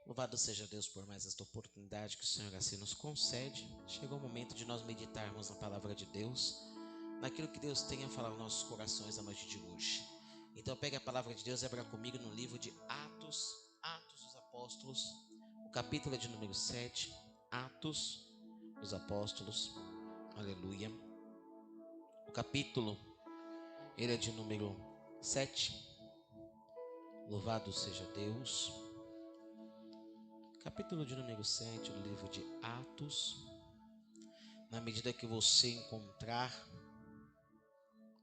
Louvado seja Deus por mais esta oportunidade que o Senhor assim nos concede. Chegou o momento de nós meditarmos na palavra de Deus, naquilo que Deus tem a falar aos nossos corações a noite de hoje. Então pegue a palavra de Deus e abra comigo no livro de Atos dos Apóstolos, o capítulo é de número 7, Atos dos Apóstolos, aleluia. O capítulo, ele é de número 7, louvado seja Deus. Capítulo de número 7, o livro de Atos. Na medida que você encontrar,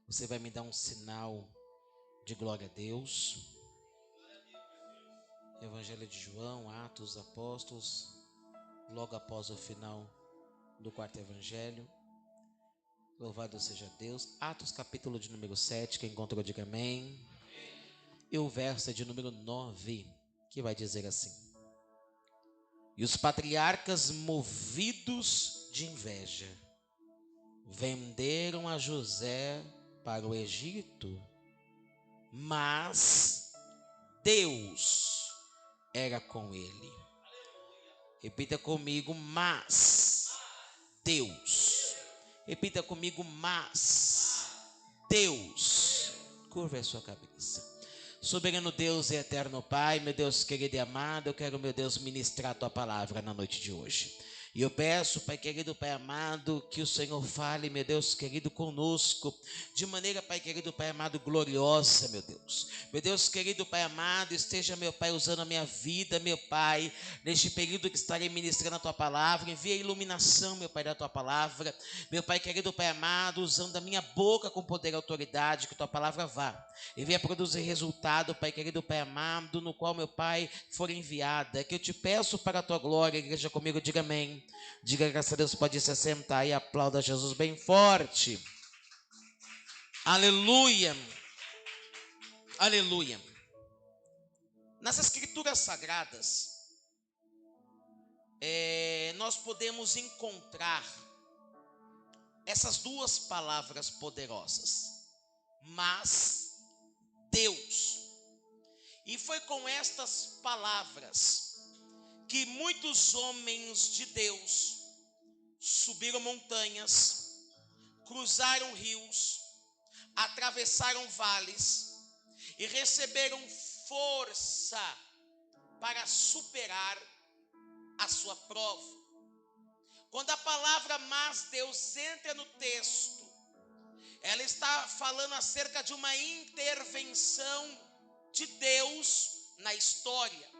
você vai me dar um sinal de glória a Deus. Evangelho de João, Atos, Apóstolos, logo após o final do quarto evangelho. Louvado seja Deus. Atos, capítulo de número 7, quem encontrou diga amém. E o verso é de número 9, que vai dizer assim: E os patriarcas, movidos de inveja, venderam a José para o Egito, mas Deus era com ele. Repita comigo, mas Deus. Repita comigo, mas Deus. Curva a sua cabeça. Soberano Deus e eterno Pai, meu Deus querido e amado, eu quero, meu Deus, ministrar a tua palavra na noite de hoje. E eu peço, Pai querido, Pai amado, que o Senhor fale, meu Deus querido, conosco, de maneira, Pai querido, Pai amado, gloriosa, meu Deus. Meu Deus querido, Pai amado, esteja, meu Pai, usando a minha vida, meu Pai, neste período que estarei ministrando a tua palavra. Envia a iluminação, meu Pai, da tua palavra. Meu Pai querido, Pai amado, usando a minha boca com poder e autoridade, que tua palavra vá e venha produzir resultado, Pai querido, Pai amado, no qual, meu Pai, for enviada. Que eu te peço para a tua glória, igreja comigo, diga amém. Diga graças a Deus, pode se assentar e aplauda Jesus bem forte. Aleluia. Aleluia. Nas escrituras sagradas, nós podemos encontrar essas duas palavras poderosas: mas Deus. E foi com estas palavras que muitos homens de Deus subiram montanhas, cruzaram rios, atravessaram vales e receberam força para superar a sua prova. Quando a palavra mas Deus entra no texto, ela está falando acerca de uma intervenção de Deus na história.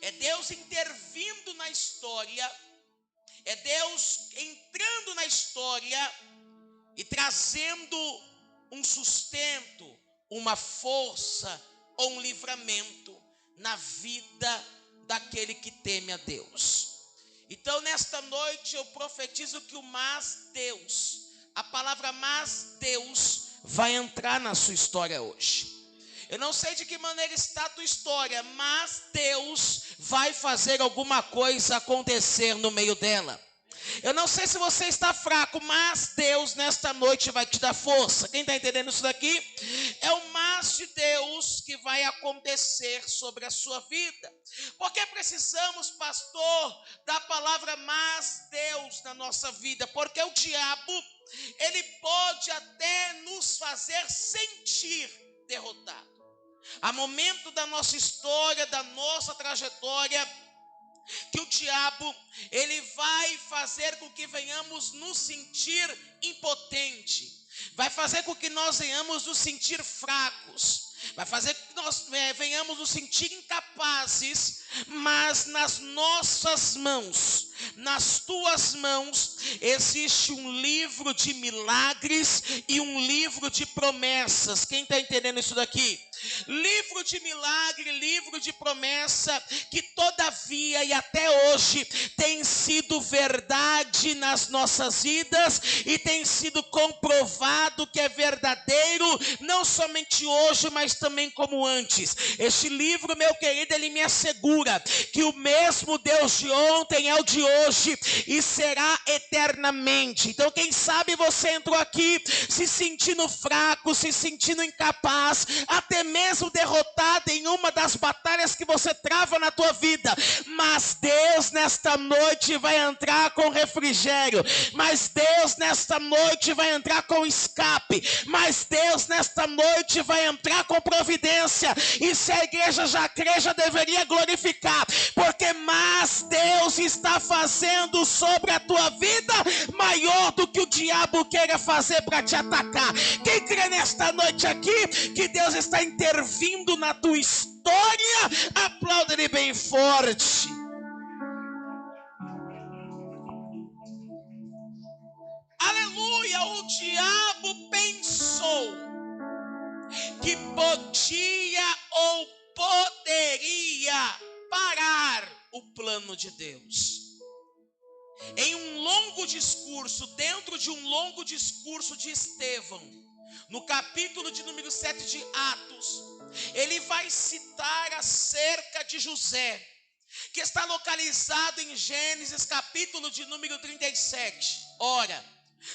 É Deus intervindo na história, é Deus entrando na história e trazendo um sustento, uma força ou um livramento na vida daquele que teme a Deus. Então nesta noite eu profetizo que o mas Deus, a palavra mas Deus, vai entrar na sua história hoje. Eu não sei de que maneira está a tua história, mas Deus vai fazer alguma coisa acontecer no meio dela. Eu não sei se você está fraco, mas Deus nesta noite vai te dar força. Quem está entendendo isso daqui? É o mas de Deus que vai acontecer sobre a sua vida. Porque precisamos, pastor, da palavra mas Deus na nossa vida. Porque o diabo, ele pode até nos fazer sentir derrotados. Há momento da nossa história, da nossa trajetória, que o diabo, ele vai fazer com que venhamos nos sentir impotente, vai fazer com que nós venhamos nos sentir fracos, vai fazer com que nós venhamos nos sentir incapazes, mas nas nossas mãos, nas tuas mãos, existe um livro de milagres e um livro de promessas. Quem está entendendo isso daqui? Livro de milagre, livro de promessa, que todavia e até hoje tem sido verdade nas nossas vidas e tem sido comprovado que é verdadeiro, não somente hoje, mas também como antes. Este livro, meu querido, ele me assegura que o mesmo Deus de ontem é o de hoje e será eternamente. Então quem sabe você entrou aqui se sentindo fraco, se sentindo incapaz, até mesmo mesmo derrotado em uma das batalhas que você trava na tua vida, mas Deus nesta noite vai entrar com refrigério, mas Deus nesta noite vai entrar com escape, mas Deus nesta noite vai entrar com providência. E se a igreja já crê, já deveria glorificar, porque mas Deus está fazendo sobre a tua vida maior do que o diabo queira fazer para te atacar. Quem crê nesta noite aqui que Deus está intervindo na tua história, aplauda Ele bem forte. Aleluia. O diabo pensou que podia ou poderia parar o plano de Deus. Em um longo discurso, dentro de um longo discurso de Estevão, no capítulo de número 7 de Atos, ele vai citar acerca de José, que está localizado em Gênesis capítulo de número 37. Ora,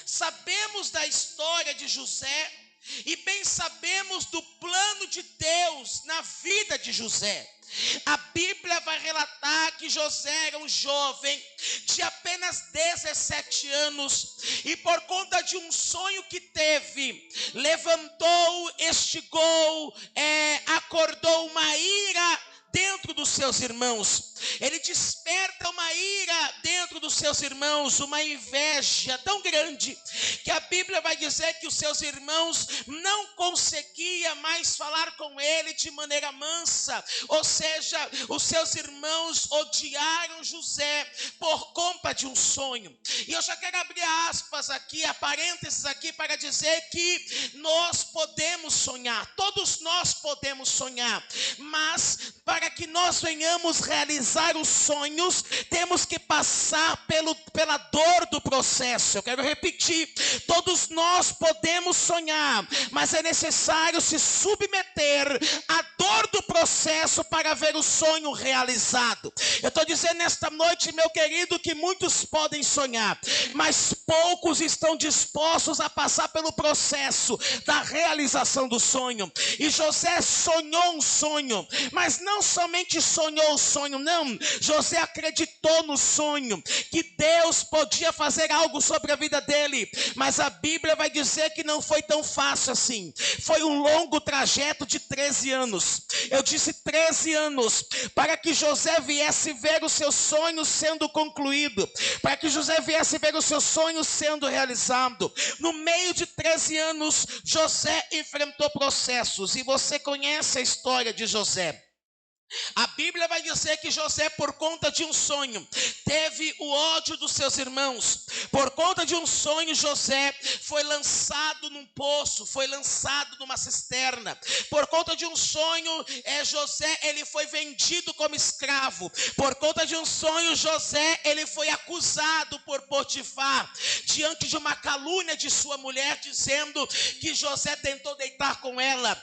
sabemos da história de José e bem sabemos do plano de Deus na vida de José. A Bíblia vai relatar que José era um jovem de apenas 17 anos e por conta de um sonho que teve, levantou, estigou, acordou uma ira dentro dos seus irmãos. Ele desperta uma ira dentro dos seus irmãos, uma inveja tão grande, que a Bíblia vai dizer que os seus irmãos não conseguiam mais falar com ele de maneira mansa. Ou seja, os seus irmãos odiaram José por conta de um sonho. E eu já quero abrir aspas aqui, parênteses aqui, para dizer que nós podemos sonhar, todos nós podemos sonhar, mas para que nós venhamos realizar os sonhos, temos que passar pela dor do processo. Eu quero repetir, todos nós podemos sonhar, mas é necessário se submeter à dor do processo para ver o sonho realizado. Eu estou dizendo nesta noite, meu querido, que muitos podem sonhar, mas poucos estão dispostos a passar pelo processo da realização do sonho. E José sonhou um sonho, mas não somente sonhou o sonho, não. José acreditou no sonho, que Deus podia fazer algo sobre a vida dele, mas a Bíblia vai dizer que não foi tão fácil assim. Foi um longo trajeto de 13 anos. Eu disse 13 anos, para que José viesse ver os seus sonhos sendo concluído, para que José viesse ver os seus sonhos sendo realizado. No meio de 13 anos, José enfrentou processos, e você conhece a história de José. A Bíblia vai dizer que José, por conta de um sonho, teve o ódio dos seus irmãos. Por conta de um sonho, José foi lançado num poço, foi lançado numa cisterna. Por conta de um sonho, José, ele foi vendido como escravo. Por conta de um sonho, José, ele foi acusado por Potifar, diante de uma calúnia de sua mulher, dizendo que José tentou deitar com ela.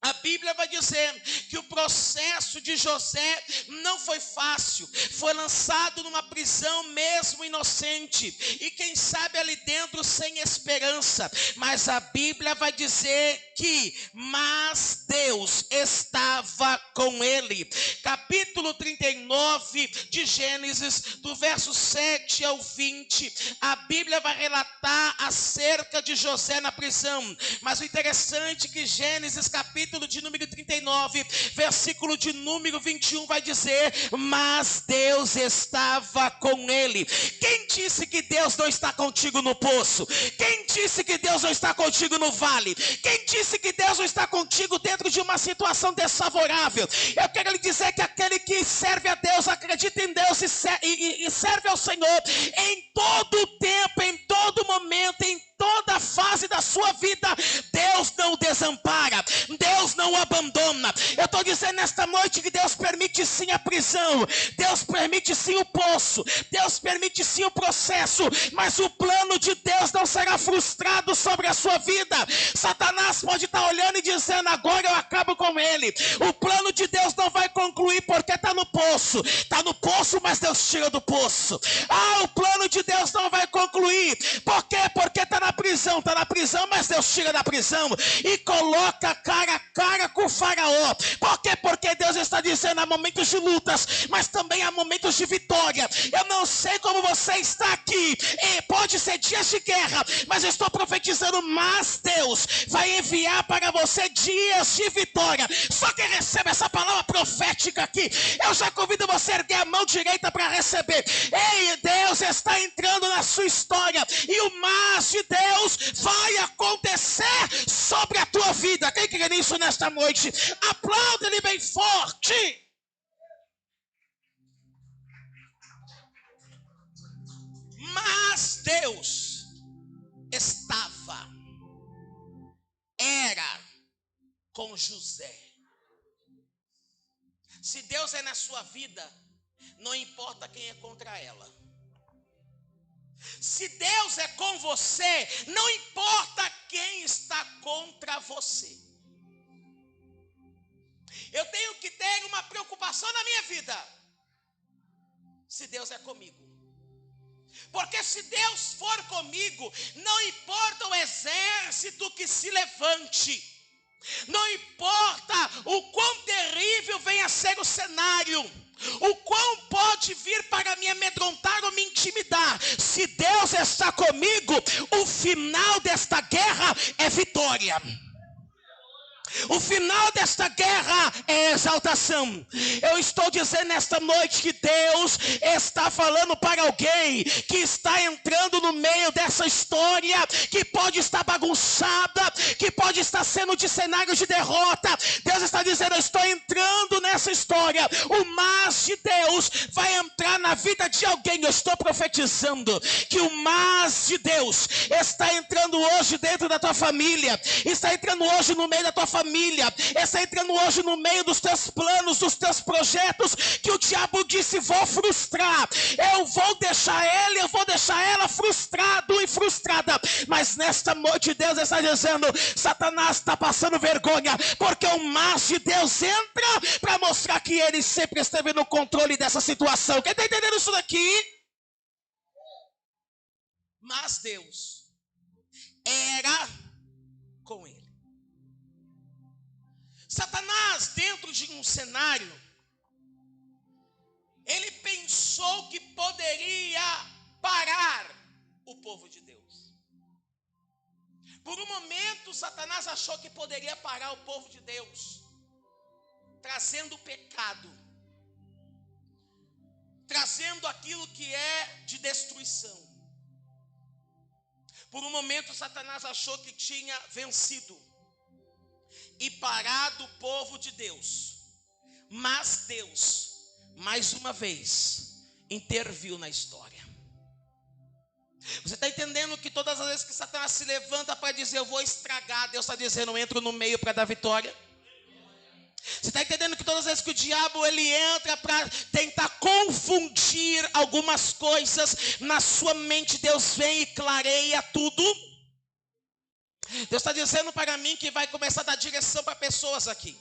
A Bíblia vai dizer que o processo de José não foi fácil. Foi lançado numa prisão mesmo inocente, e quem sabe ali dentro sem esperança. Mas a Bíblia vai dizer que mas Deus estava com ele. Capítulo 39 de Gênesis, do verso 7 ao 20, a Bíblia vai relatar acerca de José na prisão. Mas o interessante é que Gênesis capítulo de número 39, versículo de número 21 vai dizer: mas Deus estava com ele. Quem disse que Deus não está contigo no poço? Quem disse que Deus não está contigo no vale? Quem disse que Deus não está contigo dentro de uma situação desfavorável? Eu quero lhe dizer que aquele que serve a Deus, acredita em Deus e serve ao Senhor em todo o tempo, em todo momento, em toda fase da sua vida, Deus não o desampara, Deus não o abandona. Eu estou dizendo nesta noite que Deus permite sim a prisão, Deus permite sim o poço, Deus permite sim o processo, mas o plano de Deus não será frustrado sobre a sua vida. Satanás pode estar olhando e dizendo: agora eu acabo com ele. O plano de Deus não vai concluir porque está no poço, mas Deus tira do poço. O plano de Deus não vai concluir. Por quê? Porque está na prisão, mas Deus tira da prisão e coloca cara a cara com o faraó. Por quê? Porque Deus está dizendo, há momentos de lutas, mas também há momentos de vitória. Eu não sei como você está aqui, e pode ser dias de guerra, mas eu estou profetizando, mas Deus vai enviar para você dias de vitória. Só que receba essa palavra profética aqui. Eu já convido você a erguer a mão direita para receber. Ei, Deus está entrando na sua história, e o mas de Deus vai acontecer sobre a tua vida. Quem crê nisso nesta noite? Aplauda ele bem forte. Mas Deus era com José. Se Deus é na sua vida, não importa quem é contra ela. Se Deus é com você, não importa quem está contra você. Eu tenho que ter uma preocupação na minha vida, se Deus é comigo. Porque se Deus for comigo, não importa o exército que se levante, não importa o quão terrível venha a ser o cenário, o quão pode vir para me amedrontar ou me intimidar, se Deus está comigo, o final desta guerra é vitória. O final desta guerra é exaltação. Eu estou dizendo nesta noite que Deus está falando para alguém que está entrando no meio dessa história, que pode estar bagunçada, que pode estar sendo de cenário de derrota. Deus está dizendo, eu estou entrando nessa história. O mas de Deus vai entrar na vida de alguém. Eu estou profetizando que o mas de Deus está entrando hoje dentro da tua família, está entrando hoje no meio da tua família, está entrando hoje no meio dos teus planos, dos teus projetos, que o diabo disse, vou frustrar, eu vou deixar ele, eu vou deixar ela frustrado e frustrada. Mas nesta noite Deus está dizendo, Satanás está passando vergonha, porque o mas de Deus entra para mostrar que ele sempre esteve no controle dessa situação. Quem está entendendo isso daqui? Mas Deus era com ele. Satanás, dentro de um cenário, ele pensou que poderia parar o povo de Deus. Por um momento, Satanás achou que poderia parar o povo de Deus, trazendo pecado, trazendo aquilo que é de destruição. Por um momento, Satanás achou que tinha vencido e parado o povo de Deus. Mas Deus, mais uma vez, interviu na história. Você está entendendo que todas as vezes que Satanás se levanta para dizer, eu vou estragar, Deus está dizendo, eu entro no meio para dar vitória? Você está entendendo que todas as vezes que o diabo ele entra para tentar confundir algumas coisas na sua mente, Deus vem e clareia tudo? Deus está dizendo para mim que vai começar a dar direção para pessoas aqui.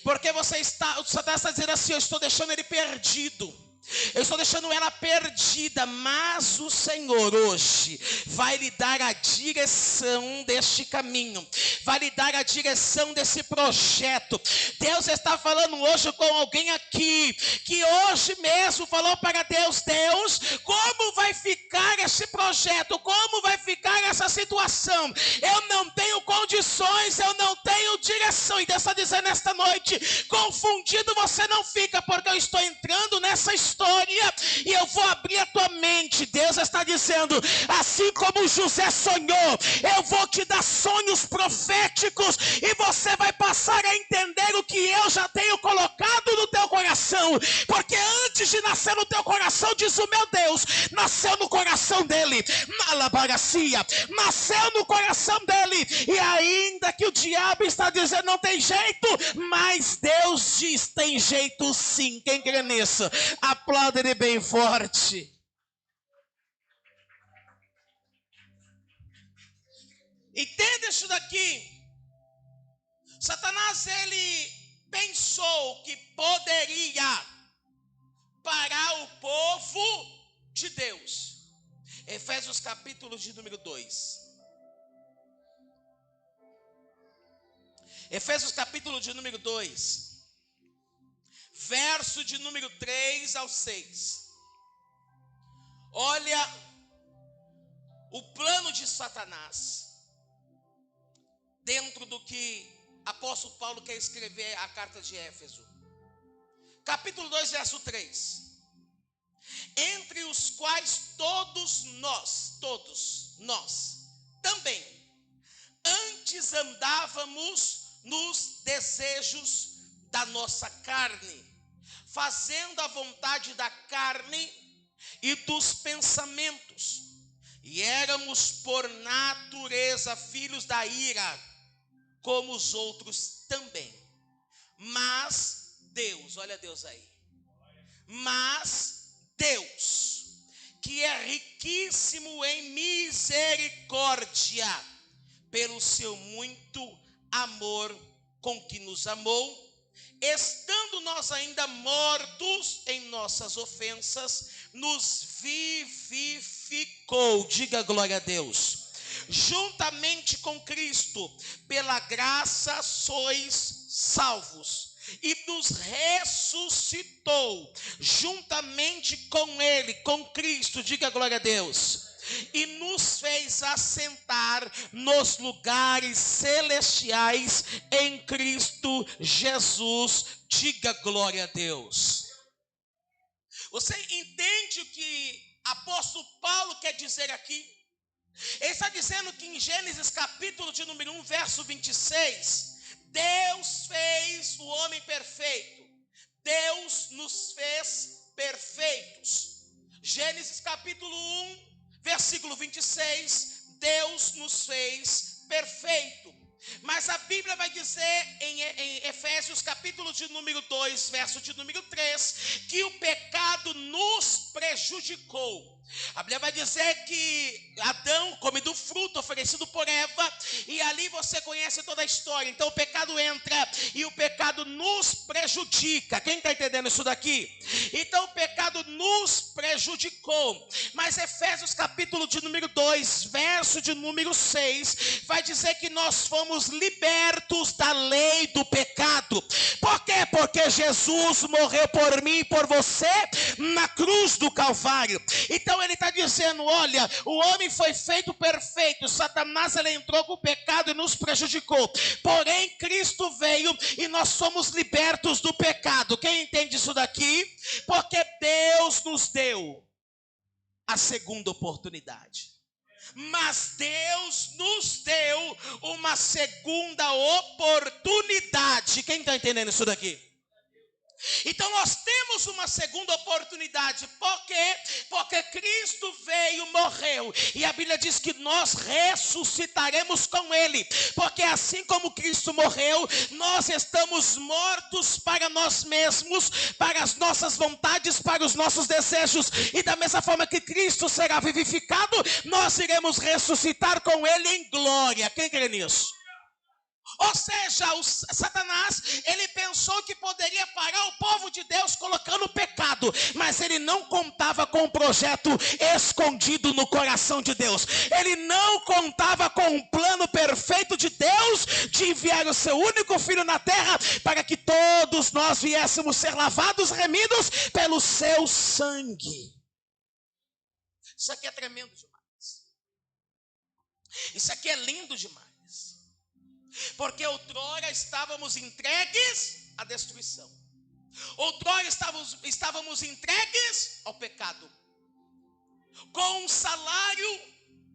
Porque o Satanás está dizendo assim, eu estou deixando ele perdido. Eu estou deixando ela perdida, mas o Senhor hoje vai lhe dar a direção deste caminho, vai lhe dar a direção desse projeto. Deus está falando hoje com alguém aqui, que hoje mesmo falou para Deus, Deus, como vai ficar esse projeto, como vai ficar essa situação? Eu não tenho condições, eu não tenho direção. E Deus está dizendo nesta noite, confundido você não fica, porque eu estou entrando nessa história e eu vou abrir a tua mente. Deus está dizendo, assim como José sonhou, eu vou te dar sonhos proféticos e você vai passar a entender o que eu já tenho colocado no teu coração, porque antes de nascer no teu coração, diz o meu Deus, nasceu no coração dele, malabaracia, nasceu no coração dele. E ainda que o diabo está dizendo não tem jeito, mas Deus diz tem jeito sim. Quem crê nisso? Aplauda ele bem forte. Entenda isso daqui. Satanás ele pensou que poderia parar o povo de Deus. Efésios capítulo de número 2. Efésios capítulo de número 2, verso de número 3 ao 6. Olha o plano de Satanás dentro do que apóstolo Paulo quer escrever a carta de Éfeso. Capítulo 2, verso 3. Entre os quais todos nós também antes andávamos nos desejos da nossa carne, fazendo a vontade da carne e dos pensamentos, e éramos por natureza filhos da ira, como os outros também. Mas Deus, olha Deus aí, mas Deus, que é riquíssimo em misericórdia, pelo seu muito amor com que nos amou, estando nós ainda mortos em nossas ofensas, nos vivificou, diga glória a Deus, juntamente com Cristo, pela graça sois salvos, e nos ressuscitou juntamente com Ele, com Cristo, diga glória a Deus, e nos fez assentar nos lugares celestiais em Cristo Jesus, diga glória a Deus. Você entende o que apóstolo Paulo quer dizer aqui? Ele está dizendo que em Gênesis capítulo de número 1, verso 26, Deus fez o homem perfeito. Deus nos fez perfeitos. Gênesis capítulo 1, versículo 26, Deus nos fez perfeito. Mas a Bíblia vai dizer em Efésios capítulo de número 2, verso de número 3, que o pecado nos prejudicou. A Bíblia vai dizer que Adão come do fruto oferecido por Eva, e ali você conhece toda a história. Então o pecado entra e o pecado nos prejudica. Quem está entendendo isso daqui? Então o pecado nos prejudicou. Mas Efésios capítulo de número 2, verso de número 6, vai dizer que nós fomos libertos da lei do pecado. Por quê? Porque Jesus morreu por mim e por você na cruz do Calvário. Então ele está dizendo, olha, o homem foi feito perfeito, Satanás ele entrou com o pecado e nos prejudicou, porém Cristo veio e nós somos libertos do pecado. Quem entende isso daqui? Porque Deus nos deu a segunda oportunidade. Mas Deus nos deu uma segunda oportunidade. Quem está entendendo isso daqui? Então nós temos uma segunda oportunidade. Por quê? Porque Cristo veio, morreu, e a Bíblia diz que nós ressuscitaremos com Ele. Porque assim como Cristo morreu, nós estamos mortos para nós mesmos, para as nossas vontades, para os nossos desejos. E da mesma forma que Cristo será vivificado, nós iremos ressuscitar com Ele em glória. Quem crê nisso? Ou seja, o Satanás, ele pensou que poderia parar o povo de Deus colocando o pecado, mas ele não contava com um projeto escondido no coração de Deus. Ele não contava com um plano perfeito de Deus de enviar o seu único filho na terra para que todos nós viéssemos ser lavados, remidos pelo seu sangue. Isso aqui é tremendo demais. Isso aqui é lindo demais. Porque outrora estávamos entregues à destruição. Outrora estávamos entregues ao pecado, com um salário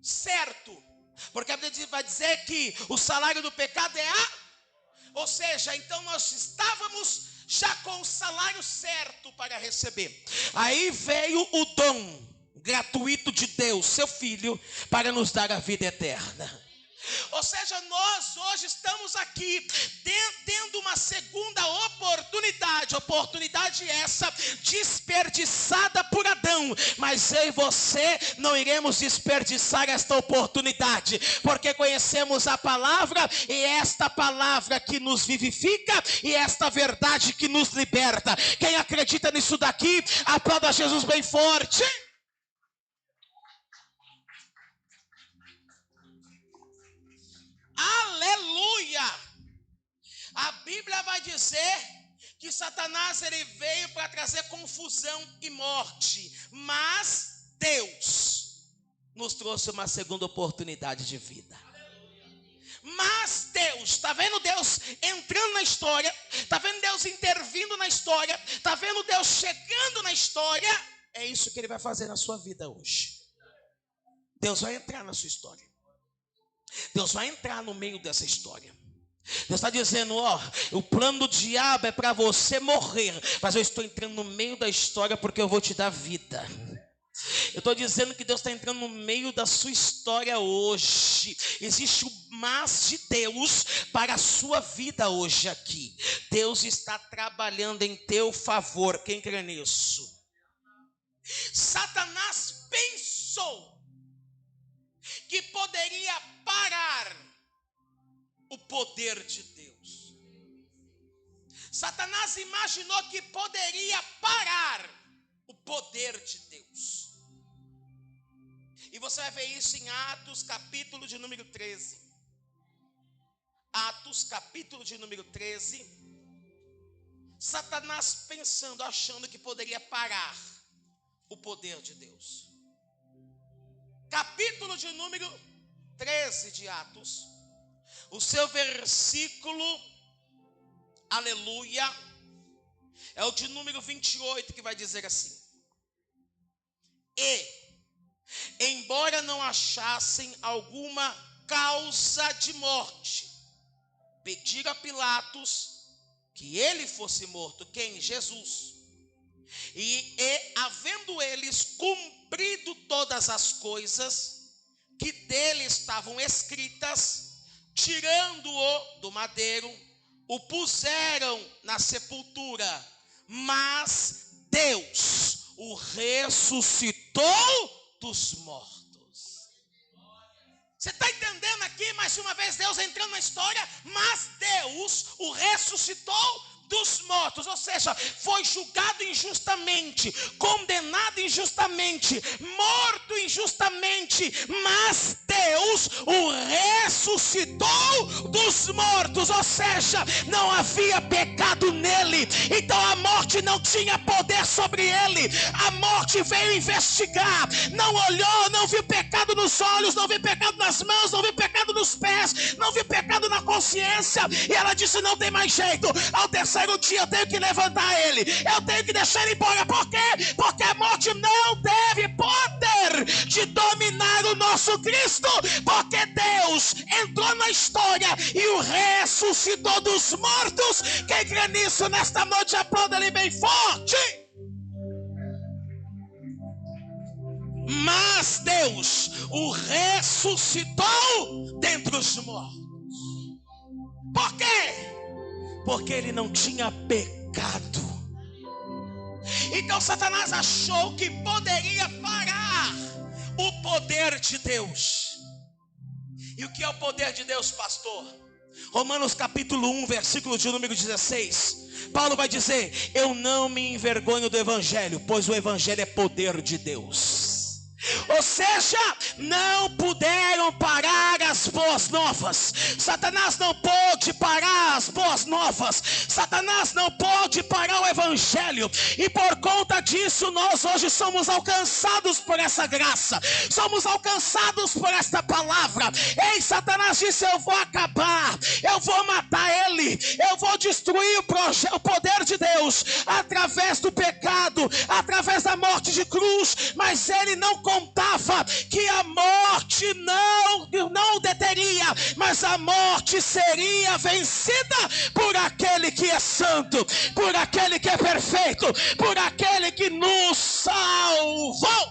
certo. Porque a Bíblia vai dizer que o salário do pecado é ou seja, então nós estávamos já com o salário certo para receber. Aí veio o dom gratuito de Deus, seu Filho, para nos dar a vida eterna. Ou seja, nós hoje estamos aqui tendo uma segunda oportunidade essa desperdiçada por Adão, mas eu e você não iremos desperdiçar esta oportunidade, porque conhecemos a palavra, e esta palavra que nos vivifica, e esta verdade que nos liberta. Quem acredita nisso daqui, aplauda Jesus bem forte. Aleluia! A Bíblia vai dizer que Satanás ele veio para trazer confusão e morte, mas Deus nos trouxe uma segunda oportunidade de vida. Mas Deus, está vendo Deus entrando na história, está vendo Deus intervindo na história, está vendo Deus chegando na história? É isso que Ele vai fazer na sua vida hoje. Deus vai entrar na sua história. Deus vai entrar no meio dessa história. Deus está dizendo, ó, o plano do diabo é para você morrer, mas eu estou entrando no meio da história porque eu vou te dar vida. Eu estou dizendo que Deus está entrando no meio da sua história hoje. Existe o mas de Deus para a sua vida hoje aqui. Deus está trabalhando em teu favor. Quem crê nisso? Satanás pensou que poderia parar o poder de Deus. Satanás imaginou que poderia parar o poder de Deus. E você vai ver isso em Atos, capítulo de número 13. Atos, capítulo de número 13. Satanás pensando, achando que poderia parar o poder de Deus. Capítulo de número 13 de Atos. O seu versículo, aleluia, é o de número 28, que vai dizer assim: E, embora não achassem alguma causa de morte, pediram a Pilatos que ele fosse morto. Quem? Jesus. E havendo eles cumprido todas as coisas que dele estavam escritas, tirando-o do madeiro, o puseram na sepultura, mas Deus o ressuscitou dos mortos. Você está entendendo aqui, mais uma vez, Deus entrando na história, mas Deus o ressuscitou dos mortos, ou seja, foi julgado injustamente, condenado injustamente, morto injustamente, mas Deus o ressuscitou dos mortos, ou seja, não havia pecado nele, então a morte não tinha poder sobre ele. A morte veio investigar, não olhou, não viu pecado nos olhos, não viu pecado nas mãos, não viu pecado nos pés, não viu pecado na consciência, e ela disse: não tem mais jeito, ao terceiro dia eu tenho que levantar ele, eu tenho que deixar ele embora. Por quê? Porque a morte não teve poder de dominar o nosso Cristo, porque Deus entrou na história e o ressuscitou dos mortos. Quem crê nisso nesta noite, aplauda ele bem forte. Mas Deus o ressuscitou dentre os mortos. Por quê? Porque ele não tinha pecado. Então Satanás achou que poderia parar o poder de Deus. E o que é o poder de Deus, pastor? Romanos capítulo 1, versículo de número 16. Paulo vai dizer: eu não me envergonho do evangelho, pois o evangelho é poder de Deus. Ou seja, não puderam parar as boas novas. Satanás não pôde parar as boas novas. Satanás não pôde parar o evangelho. E por conta disso, nós hoje somos alcançados por essa graça, somos alcançados por esta palavra. Ei, Satanás disse: eu vou acabar, eu vou matar ele, eu vou destruir o poder de Deus através do pecado, através da morte de cruz. Mas ele não contava que a morte não o deteria, mas a morte seria vencida por aquele que é santo, por aquele que é perfeito, por aquele que nos salvou.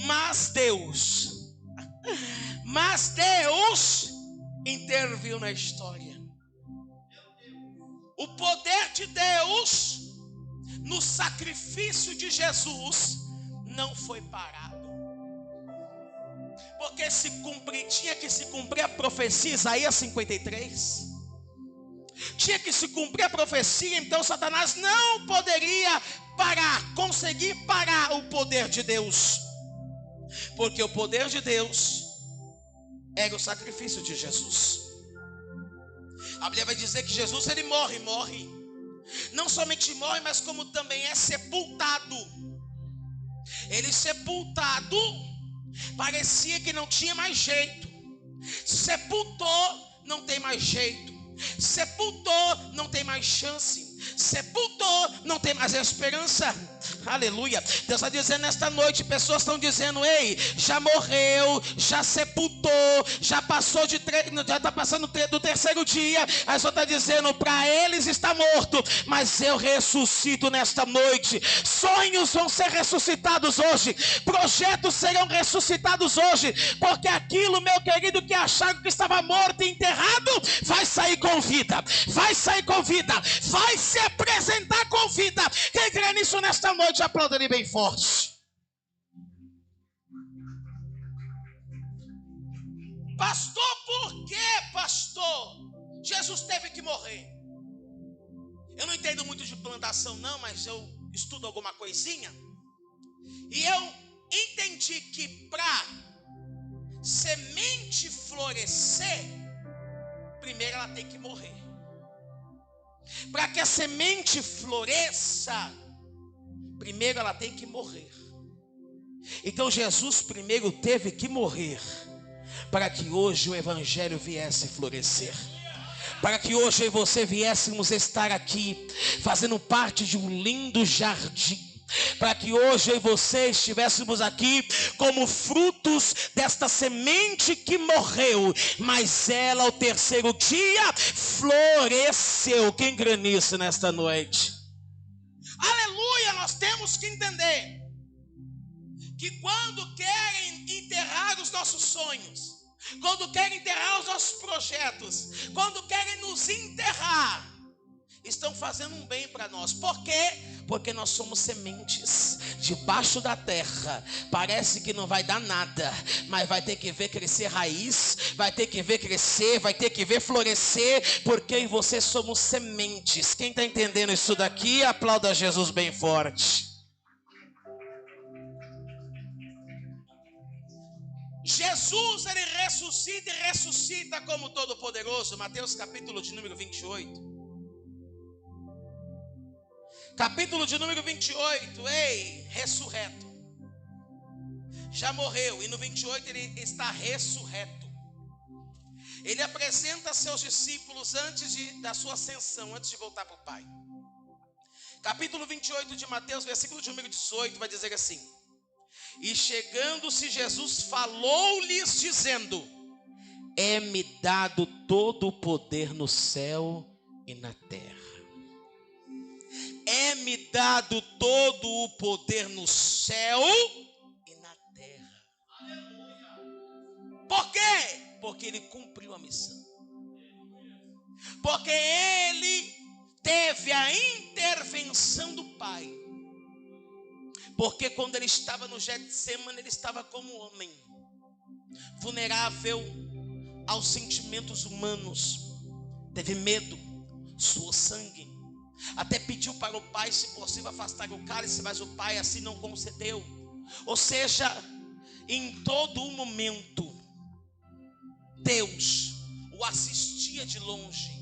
Mas Deus interviu na história. O poder de Deus no sacrifício de Jesus não foi parado, porque tinha que se cumprir a profecia, Isaías 53. Tinha que se cumprir a profecia. Então Satanás não poderia conseguir parar o poder de Deus, porque o poder de Deus era o sacrifício de Jesus. A Bíblia vai dizer que Jesus, ele morre. Não somente morre, mas como também é sepultado. Ele sepultado, parecia que não tinha mais jeito. Sepultou, não tem mais jeito. Sepultou, não tem mais chance. Sepultou, não tem mais esperança. Aleluia. Deus está dizendo nesta noite, pessoas estão dizendo: ei, já morreu, já sepultou, já passou já está passando do terceiro dia. Aí só está dizendo: para eles está morto, mas eu ressuscito nesta noite. Sonhos vão ser ressuscitados hoje, projetos serão ressuscitados hoje, porque aquilo, meu querido, que acharam que estava morto e enterrado, vai sair com vida, vai sair com vida, vai se apresentar com vida. Quem crê nisso nesta noite, aplauda ele bem forte. Pastor, por que, pastor, Jesus teve que morrer? Eu não entendo muito de plantação não, mas eu estudo alguma coisinha. E eu entendi que para semente florescer, primeiro ela tem que morrer. Para que a semente floresça, primeiro ela tem que morrer. Então Jesus primeiro teve que morrer, para que hoje o evangelho viesse florescer. Para que hoje eu e você viéssemos estar aqui, fazendo parte de um lindo jardim. Para que hoje eu e você estivéssemos aqui como frutos desta semente que morreu, mas ela ao terceiro dia floresceu. Quem crê nisso nesta noite? Aleluia. Nós temos que entender que quando querem enterrar os nossos sonhos, quando querem enterrar os nossos projetos, quando querem nos enterrar, estão fazendo um bem para nós. Por quê? Porque nós somos sementes debaixo da terra. Parece que não vai dar nada, mas vai ter que ver crescer raiz, vai ter que ver crescer, vai ter que ver florescer, porque eu e você somos sementes. Quem está entendendo isso daqui, aplauda Jesus bem forte. Jesus, ele ressuscita e ressuscita como Todo-Poderoso. Mateus capítulo de número 28. Capítulo de número 28, ei, ressurreto. Já morreu e no 28 ele está ressurreto. Ele apresenta seus discípulos antes da sua ascensão, antes de voltar para o Pai. Capítulo 28 de Mateus, versículo de número 18, vai dizer assim: e chegando-se Jesus, falou-lhes dizendo: é-me dado todo o poder no céu e na terra. É-me dado todo o poder no céu e na terra. Por quê? Porque ele cumpriu a missão. Porque ele teve a intervenção do Pai. Porque quando ele estava no Getsemane, ele estava como homem, vulnerável aos sentimentos humanos. Teve medo, suou sangue. Até pediu para o Pai, se possível, afastar o cálice, mas o Pai assim não concedeu. Ou seja, em todo o momento, Deus o assistia de longe.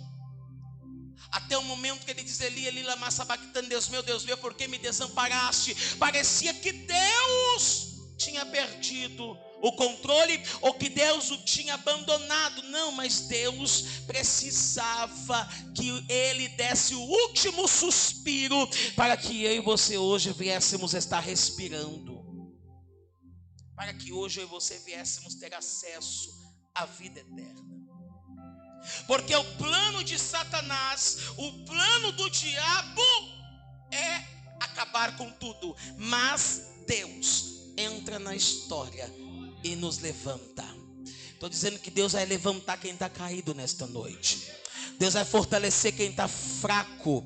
Até o momento que ele diz: Eli, Eli, lama sabachthani, Deus meu, por que me desamparaste? Parecia que Deus tinha perdido o controle, ou que Deus o tinha abandonado. Não, mas Deus precisava que ele desse o último suspiro, para que eu e você hoje viéssemos estar respirando, para que hoje eu e você viéssemos ter acesso à vida eterna. Porque o plano de Satanás, o plano do diabo é acabar com tudo, mas Deus entra na história e nos levanta. Estou dizendo que Deus vai levantar quem está caído nesta noite. Deus vai fortalecer quem está fraco.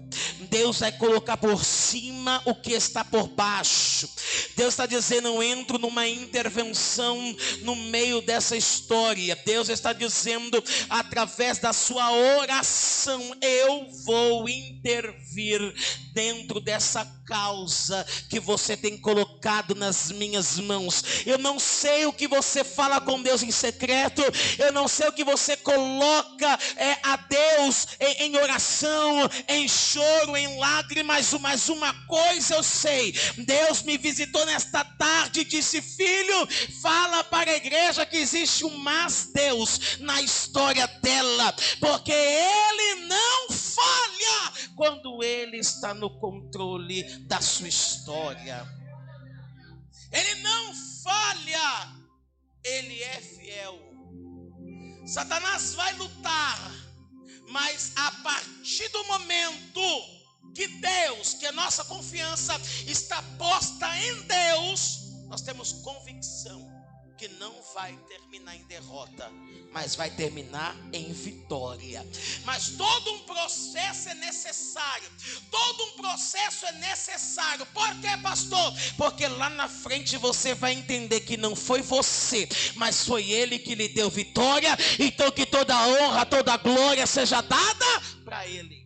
Deus vai colocar por cima o que está por baixo. Deus está dizendo: eu entro numa intervenção no meio dessa história. Deus está dizendo, através da sua oração, eu vou intervir servir dentro dessa causa que você tem colocado nas minhas mãos. Eu não sei o que você fala com Deus em secreto, eu não sei o que você coloca a Deus em oração, em choro, em lágrimas, mas uma coisa eu sei: Deus me visitou nesta tarde e disse: filho, fala para a igreja que existe um mas Deus na história dela, porque Ele não falha quando Ele está no controle da sua história. Ele não falha, Ele é fiel. Satanás vai lutar, mas a partir do momento que Deus, que a nossa confiança está posta em Deus, nós temos convicção que não vai terminar em derrota, mas vai terminar em vitória. Mas todo um processo é necessário. Todo um processo é necessário. Por quê, pastor? Porque lá na frente você vai entender que não foi você, mas foi Ele que lhe deu vitória. Então que toda a honra, toda a glória seja dada para Ele.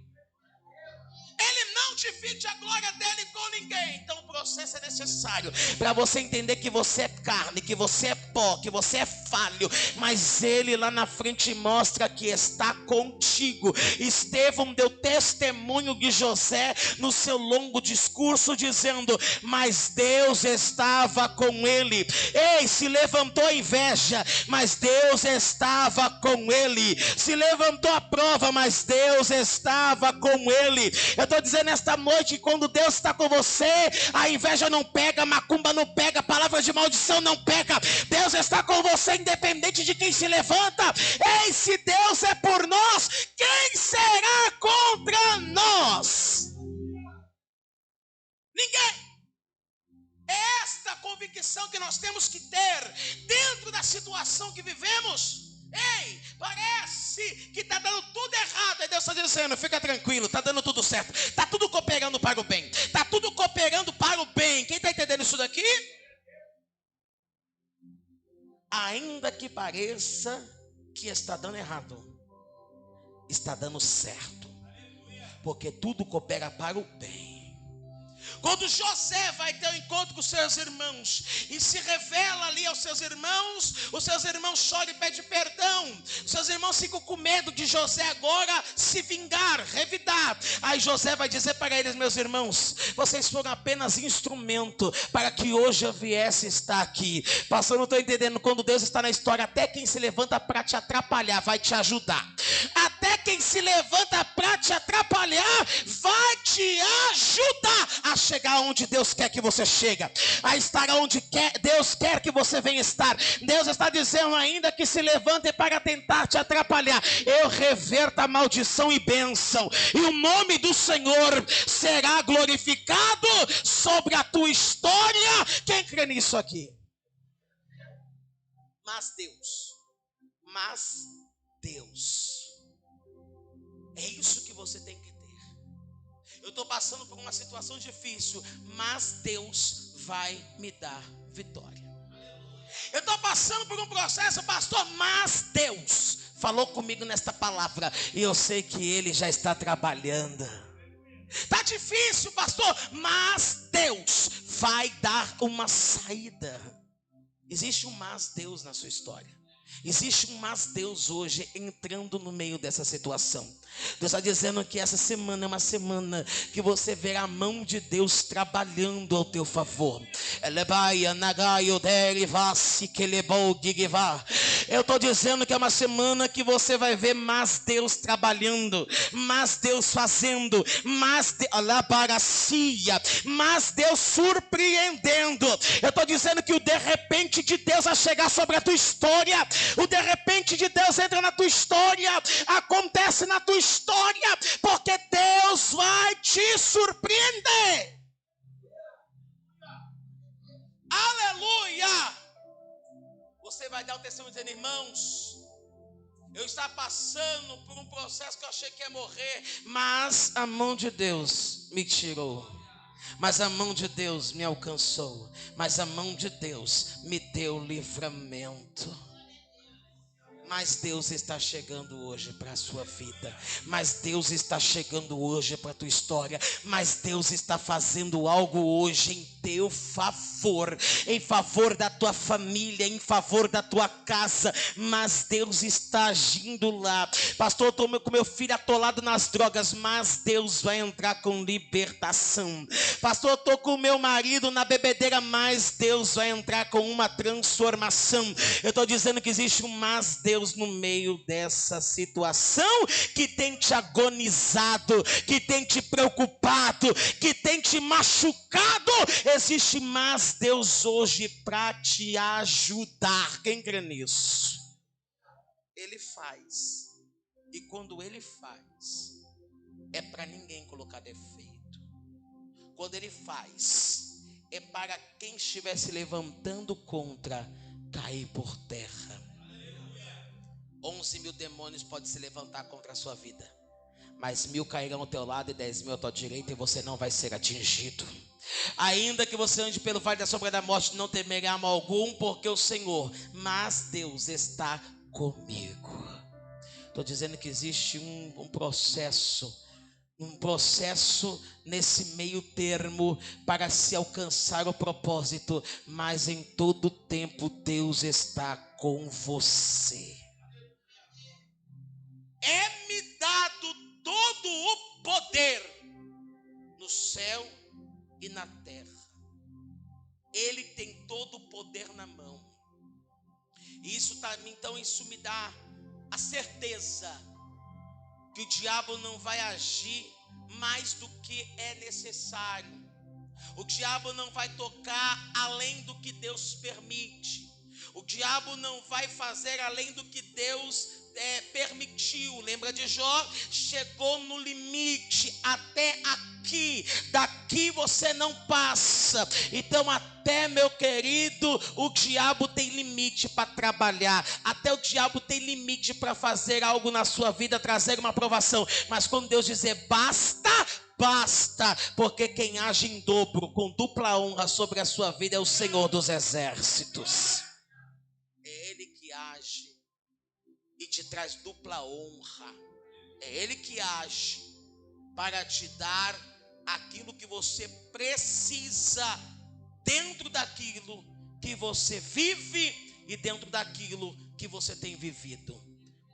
Ele não divide a glória dele com ninguém. Então o processo é necessário para você entender que você é carne, que você é pó, que você é falho, mas Ele lá na frente mostra que está contigo. Estevão deu testemunho de José no seu longo discurso, dizendo: mas Deus estava com ele. Ei, se levantou a inveja, mas Deus estava com ele. Se levantou a prova, mas Deus estava com ele. Eu estou dizendo esta noite que quando Deus está com você, a inveja não pega, a macumba não pega, palavras de maldição não pega. Deus está com você independente de quem se levanta. Ei, se Deus é por nós, quem será contra nós? Ninguém. É esta convicção que nós temos que ter dentro da situação que vivemos. Ei, parece que está dando tudo errado. Aí Deus está dizendo: fica tranquilo, está dando tudo certo. Está tudo cooperando para o bem. Está tudo cooperando para o bem. Quem está entendendo isso daqui? Ainda que pareça que está dando errado, está dando certo, porque tudo coopera para o bem. Quando José vai ter um encontro com seus irmãos e se revela ali aos seus irmãos, os seus irmãos choram e pedem perdão. Os seus irmãos ficam com medo de José agora se vingar, revidar. Aí José vai dizer para eles: meus irmãos, vocês foram apenas instrumento para que hoje eu viesse estar aqui. Pastor, não estou entendendo. Quando Deus está na história, até quem se levanta para te atrapalhar vai te ajudar. Até quem se levanta para te atrapalhar vai te ajudar a chegar onde Deus quer que você chegue, a estar onde Deus quer que você venha estar. Deus está dizendo: ainda que se levantem para tentar te atrapalhar, eu reverto a maldição e bênção, e o nome do Senhor será glorificado sobre a tua história. Quem crê nisso aqui? Mas Deus, é isso que você tem que ter. Eu estou passando por uma situação difícil, mas Deus vai me dar vitória. Eu estou passando por um processo, pastor, mas Deus falou comigo nesta palavra, e eu sei que Ele já está trabalhando. Está difícil, pastor, mas Deus vai dar uma saída. Existe um mas Deus na sua história. Existe um mas Deus hoje entrando no meio dessa situação. Deus está dizendo que essa semana é uma semana que você verá a mão de Deus trabalhando ao teu favor. Eu estou dizendo que é uma semana que você vai ver mais Deus trabalhando, mais Deus fazendo, mais Deus surpreendendo. Eu estou dizendo que o de repente de Deus vai chegar sobre a tua história. O de repente de Deus entra na tua história, acontece na tua história, porque Deus vai te surpreender. Aleluia! Você vai dar o testemunho dizendo: irmãos, eu estava passando por um processo que eu achei que ia morrer, mas a mão de Deus me tirou. Mas a mão de Deus me alcançou. Mas a mão de Deus me deu livramento. Mas Deus está chegando hoje para a sua vida. Mas Deus está chegando hoje para a tua história. Mas Deus está fazendo algo hoje em teu favor. Em favor da tua família, em favor da tua casa. Mas Deus está agindo lá. Pastor, eu estou com meu filho atolado nas drogas. Mas Deus vai entrar com libertação. Pastor, eu estou com meu marido na bebedeira. Mas Deus vai entrar com uma transformação. Eu estou dizendo que existe um mas Deus no meio dessa situação que tem te agonizado, que tem te preocupado, que tem te machucado. Existe mais Deus hoje para te ajudar. Quem crê nisso? Ele faz. E quando ele faz, é para ninguém colocar defeito. Quando ele faz, é para quem estiver se levantando contra cair por terra. 11.000 demônios podem se levantar contra a sua vida, mas 1.000 cairão ao teu lado e 10.000 à tua direita, e você não vai ser atingido. Ainda que você ande pelo vale da sombra da morte, não temerá mal algum, porque o Senhor, mas Deus está comigo. Estou dizendo que existe um processo nesse meio termo para se alcançar o propósito, mas em todo tempo Deus está com você. É-me dado todo o poder no céu e na terra. Ele tem todo o poder na mão. E então isso me dá a certeza que o diabo não vai agir mais do que é necessário. O diabo não vai tocar além do que Deus permite. O diabo não vai fazer além do que Deus permitiu. Lembra de Jó? Chegou no limite, até aqui, daqui você não passa. Então até, meu querido, o diabo tem limite para trabalhar, até o diabo tem limite para fazer algo na sua vida, trazer uma aprovação. Mas quando Deus dizer basta, basta, porque quem age em dobro, com dupla honra sobre a sua vida, é o Senhor dos exércitos. É Ele que age e te traz dupla honra. É Ele que age para te dar aquilo que você precisa, dentro daquilo que você vive e dentro daquilo que você tem vivido.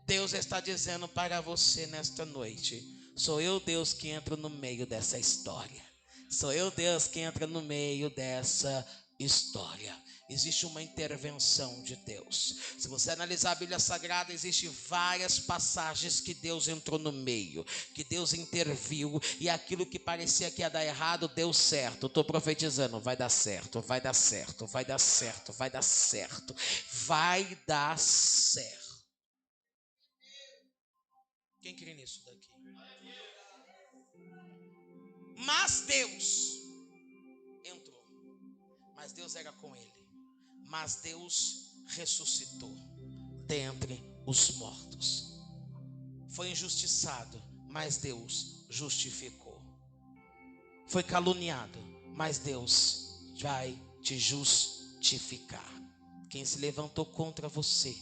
Deus está dizendo para você nesta noite: sou eu, Deus, que entro no meio dessa história. Sou eu, Deus, que entra no meio dessa história. Existe uma intervenção de Deus. Se você analisar a Bíblia Sagrada, existem várias passagens que Deus entrou no meio, que Deus interviu, e aquilo que parecia que ia dar errado, deu certo. Estou profetizando, vai dar certo, vai dar certo, vai dar certo, vai dar certo, vai dar certo. Quem crê nisso daqui? Mas Deus entrou, mas Deus era com ele. Mas Deus ressuscitou dentre os mortos. Foi injustiçado, mas Deus justificou. Foi caluniado, mas Deus vai te justificar. Quem se levantou contra você,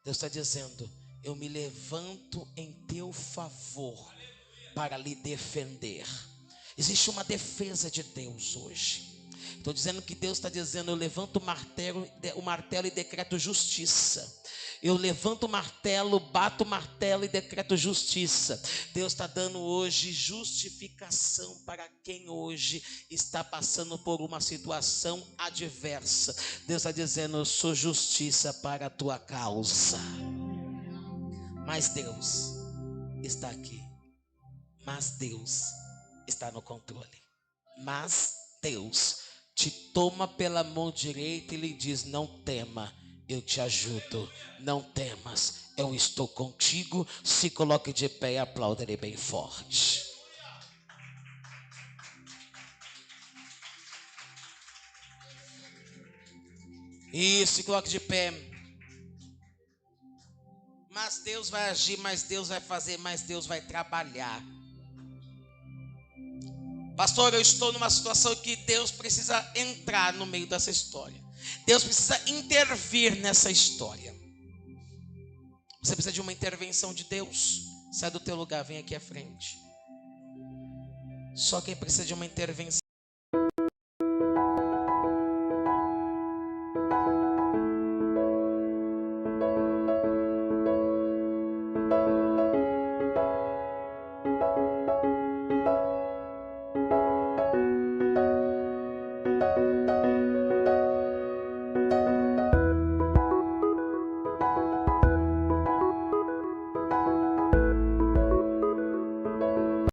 Deus está dizendo: eu me levanto em teu favor para lhe defender. Existe uma defesa de Deus hoje. Estou dizendo que Deus está dizendo: eu levanto o martelo e decreto justiça. Eu levanto o martelo, bato o martelo e decreto justiça. Deus está dando hoje justificação para quem hoje está passando por uma situação adversa. Deus está dizendo: eu sou justiça para a tua causa. Mas Deus está aqui. Mas Deus está no controle. Mas Deus te toma pela mão direita e lhe diz: não tema, eu te ajudo. Não temas, eu estou contigo. Se coloque de pé e aplauda ele bem forte. Isso, se coloque de pé. Mas Deus vai agir, mas Deus vai fazer, mas Deus vai trabalhar. Pastor, eu estou numa situação que Deus precisa entrar no meio dessa história. Deus precisa intervir nessa história. Você precisa de uma intervenção de Deus. Sai do teu lugar, vem aqui à frente. Só quem precisa de uma intervenção